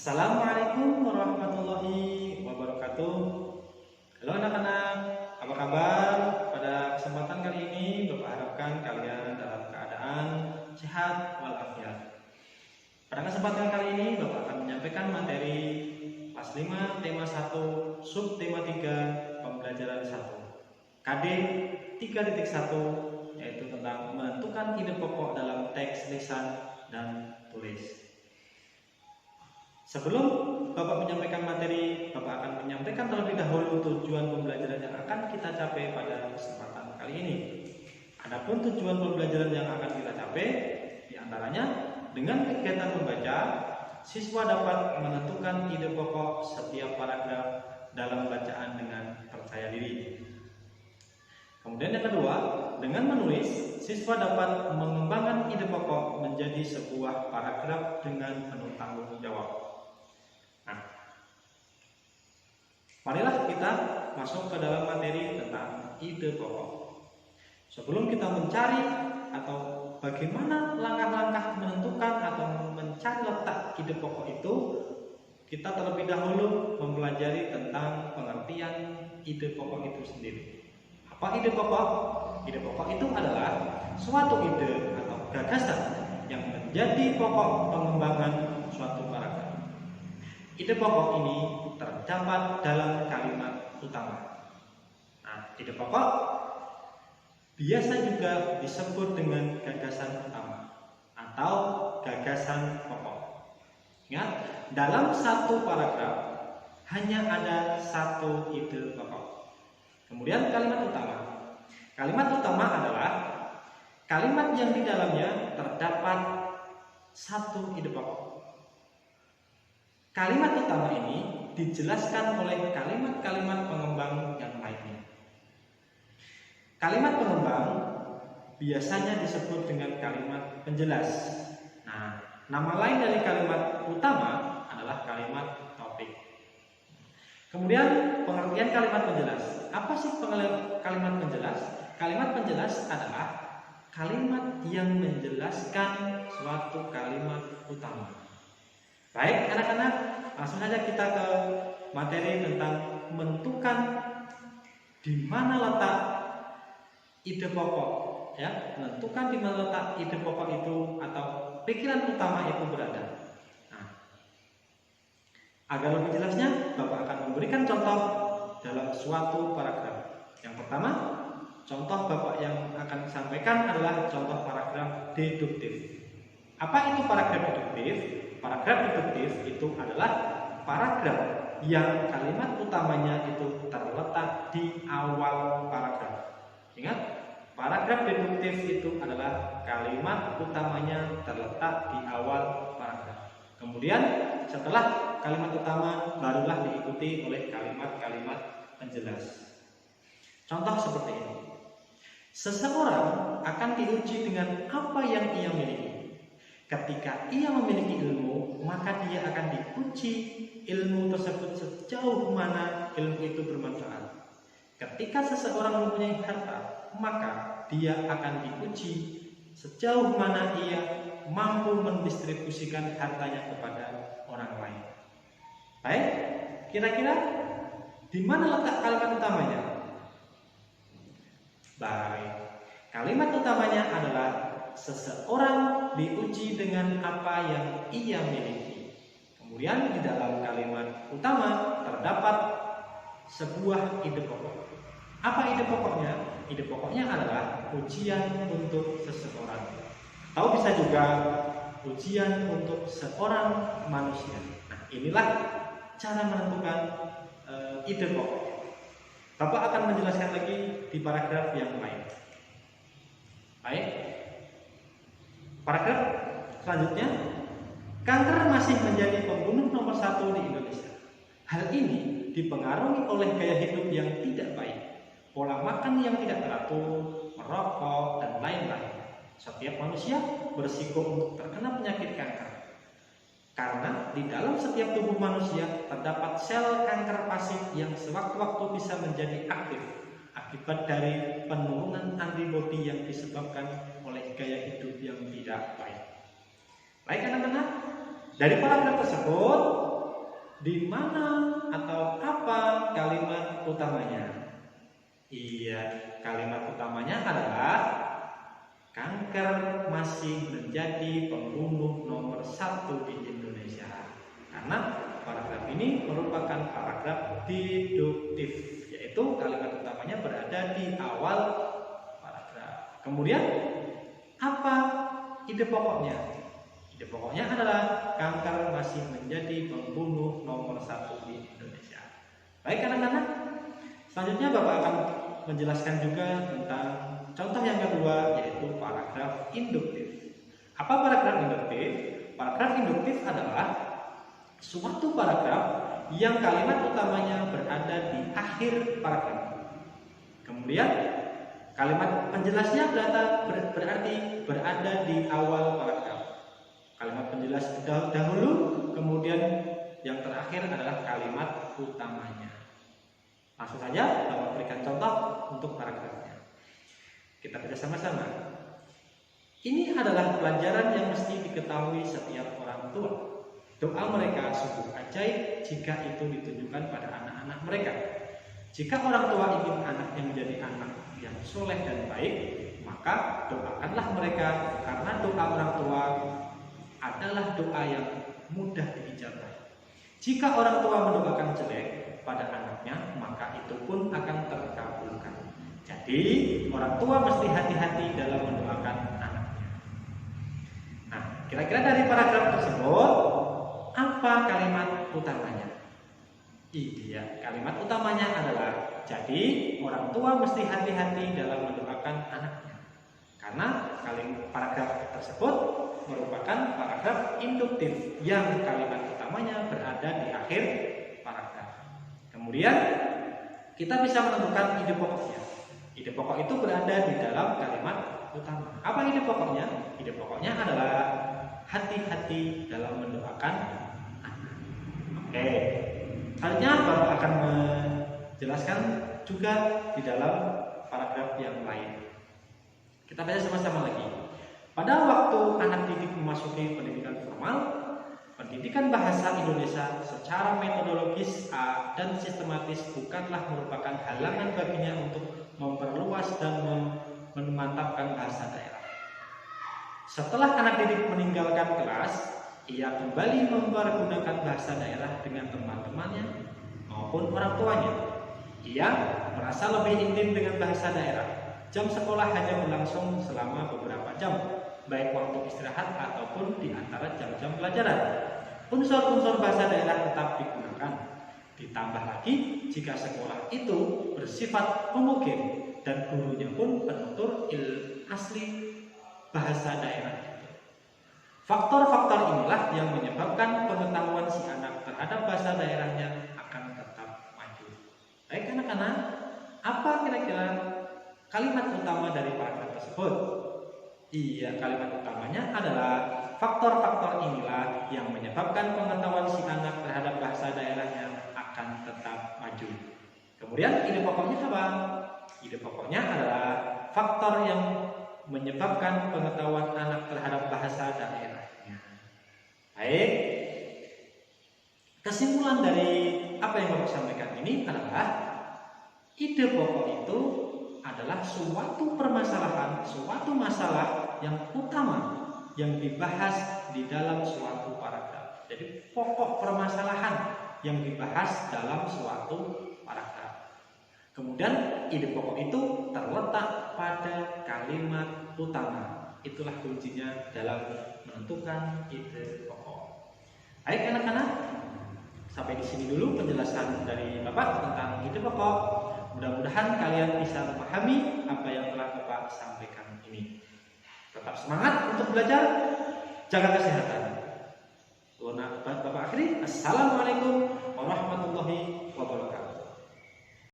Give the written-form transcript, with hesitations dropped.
Assalamualaikum warahmatullahi wabarakatuh. Halo anak-anak, apa kabar? Pada kesempatan kali ini Bapak harapkan kalian dalam keadaan sehat walafiat. Pada kesempatan kali ini Bapak akan menyampaikan materi kelas 5 tema 1 sub tema 3 pembelajaran 1 KD 3.1, yaitu tentang menentukan ide pokok dalam teks lisan dan tulis. Sebelum Bapak menyampaikan materi, Bapak akan menyampaikan terlebih dahulu tujuan pembelajaran yang akan kita capai pada kesempatan kali ini. Adapun tujuan pembelajaran yang akan kita capai, diantaranya dengan kegiatan membaca, siswa dapat menentukan ide pokok setiap paragraf dalam bacaan dengan percaya diri. Kemudian yang kedua, dengan menulis, siswa dapat mengembangkan ide pokok menjadi sebuah paragraf dengan penuh tanggung jawab. Marilah kita masuk ke dalam materi tentang ide pokok. Sebelum kita mencari atau bagaimana langkah-langkah menentukan atau mencari letak ide pokok itu, kita terlebih dahulu mempelajari tentang pengertian ide pokok itu sendiri. Apa ide pokok? Ide pokok itu adalah suatu ide atau gagasan yang menjadi pokok pengembangan suatu paragraf. Ide pokok ini terdapat dalam kalimat utama. Ide pokok biasa juga disebut dengan gagasan utama atau gagasan pokok. Ingat, dalam satu paragraf hanya ada satu ide pokok. Kemudian kalimat utama. Kalimat utama adalah kalimat yang di dalamnya terdapat satu ide pokok. Kalimat utama ini dijelaskan oleh kalimat-kalimat pengembang yang lainnya. Kalimat pengembang biasanya disebut dengan kalimat penjelas. Nama lain dari kalimat utama adalah kalimat topik. Kemudian pengertian kalimat penjelas. Apa sih kalimat penjelas? Kalimat penjelas adalah kalimat yang menjelaskan suatu kalimat utama. Baik anak-anak, langsung saja kita ke materi tentang menentukan di mana letak ide pokok, ya, menentukan di mana letak ide pokok itu atau pikiran utama itu berada. Agar lebih jelasnya, Bapak akan memberikan contoh dalam suatu paragraf. Yang pertama, contoh Bapak yang akan disampaikan adalah contoh paragraf deduktif. Apa itu paragraf deduktif? Paragraf deduktif itu adalah paragraf yang kalimat utamanya itu terletak di awal paragraf. Ingat, paragraf deduktif itu adalah kalimat utamanya terletak di awal paragraf. Kemudian setelah kalimat utama barulah diikuti oleh kalimat-kalimat penjelas. Contoh seperti ini. Seseorang akan diuji dengan apa yang ia miliki. Ketika ia memiliki ilmu, maka dia akan diuji ilmu tersebut sejauh mana ilmu itu bermanfaat. Ketika seseorang mempunyai harta, maka dia akan diuji sejauh mana ia mampu mendistribusikan hartanya kepada orang lain. Baik, kira-kira di mana letak kalimat utamanya? Baik, kalimat utamanya adalah seseorang diuji dengan apa yang ia miliki. Kemudian di dalam kalimat utama terdapat sebuah ide pokok. Apa ide pokoknya? Ide pokoknya adalah ujian untuk seseorang, atau bisa juga ujian untuk seorang manusia. Inilah cara menentukan ide pokok. Bapak akan menjelaskan lagi di paragraf yang lain. Baik. Paragraf selanjutnya, kanker masih menjadi pembunuh nomor 1 di Indonesia. Hal ini dipengaruhi oleh gaya hidup yang tidak baik, pola makan yang tidak teratur, merokok, dan lain-lain. Setiap manusia berisiko untuk terkena penyakit kanker. Karena di dalam setiap tubuh manusia terdapat sel kanker pasif yang sewaktu-waktu bisa menjadi aktif akibat dari penurunan antibodi yang disebabkan oleh gaya hidup yang tidak baik. Baik anak-anak, dari paragraf tersebut Di mana atau apa kalimat utamanya? Iya, kalimat utamanya adalah kanker masih menjadi pembunuh nomor 1 di Indonesia. Karena paragraf ini merupakan paragraf deduktif, yaitu kalimat utamanya berada di awal paragraf. Kemudian apa ide pokoknya? Ide pokoknya adalah kanker masih menjadi pembunuh nomor 1 di Indonesia. Baik anak-anak, selanjutnya Bapak akan menjelaskan juga tentang contoh yang kedua, yaitu paragraf induktif. Apa paragraf induktif? Paragraf induktif adalah suatu paragraf yang kalimat utamanya berada di akhir paragraf. Kemudian kalimat penjelasnya berarti berada di awal paragraf. Kalimat penjelas dahulu, kemudian yang terakhir adalah kalimat utamanya. Langsung saja Bapak berikan contoh untuk paragrafnya. Kita baca sama-sama. Ini adalah pelajaran yang mesti diketahui setiap orang tua. Doa mereka sungguh ajaib jika itu ditunjukkan pada anak-anak mereka. Jika orang tua ingin anaknya menjadi anak yang soleh dan baik, maka doakanlah mereka, karena doa orang tua adalah doa yang mudah diijabah. Jika orang tua mendoakan jelek pada anaknya, maka itu pun akan terkabulkan. Jadi orang tua mesti hati-hati dalam mendoakan anaknya. Nah, kira-kira dari paragraf tersebut apa kalimat utamanya? Iya, kalimat utamanya adalah jadi orang tua mesti hati-hati dalam mendoakan anaknya. Karena paragraf tersebut merupakan paragraf induktif yang kalimat utamanya berada di akhir paragraf. Kemudian kita bisa menentukan ide pokoknya. Ide pokok itu berada di dalam kalimat utama. Apa ide pokoknya? Ide pokoknya adalah hati-hati dalam mendoakan anak. Oke. Selanjutnya Bapak akan menjelaskan juga di dalam paragraf yang lain. Kita baca sama-sama lagi. Pada waktu anak didik memasuki pendidikan formal, pendidikan bahasa Indonesia secara metodologis dan sistematis bukanlah merupakan halangan baginya untuk memperluas dan memantapkan bahasa daerah. Setelah anak didik meninggalkan kelas, ia kembali mempergunakan bahasa daerah dengan teman-temannya maupun orang tuanya. Ia merasa lebih intim dengan bahasa daerah. Jam sekolah hanya berlangsung selama beberapa jam, baik waktu istirahat ataupun di antara jam-jam pelajaran. Unsur-unsur bahasa daerah tetap digunakan. Ditambah lagi jika sekolah itu bersifat homogen dan gurunya pun penutur asli bahasa daerah itu. Faktor-faktor inilah yang menyebabkan pengetahuan si anak terhadap bahasa daerahnya akan tetap maju. Baik anak-anak, apa kira-kira kalimat utama dari paragraf tersebut? Iya, kalimat utamanya adalah faktor-faktor inilah yang menyebabkan pengetahuan si anak terhadap bahasa daerahnya akan tetap maju. Kemudian ide pokoknya apa? Ide pokoknya adalah faktor yang menyebabkan pengetahuan anak terhadap bahasa daerahnya. Baik, kesimpulan dari apa yang Bapak sampaikan ini adalah ide pokok itu adalah suatu permasalahan, suatu masalah yang utama yang dibahas di dalam suatu paragraf. Jadi pokok permasalahan yang dibahas dalam suatu paragraf. Kemudian ide pokok itu terletak pada kalimat utama. Itulah kuncinya dalam menentukan ide pokok. Baik anak-anak, sampai di sini dulu penjelasan dari Bapak tentang ide pokok. Mudah-mudahan kalian bisa memahami apa yang telah Bapak sampaikan ini. Tetap semangat untuk belajar, jaga kesehatan. Bapak akhiri, Assalamualaikum warahmatullahi wabarakatuh.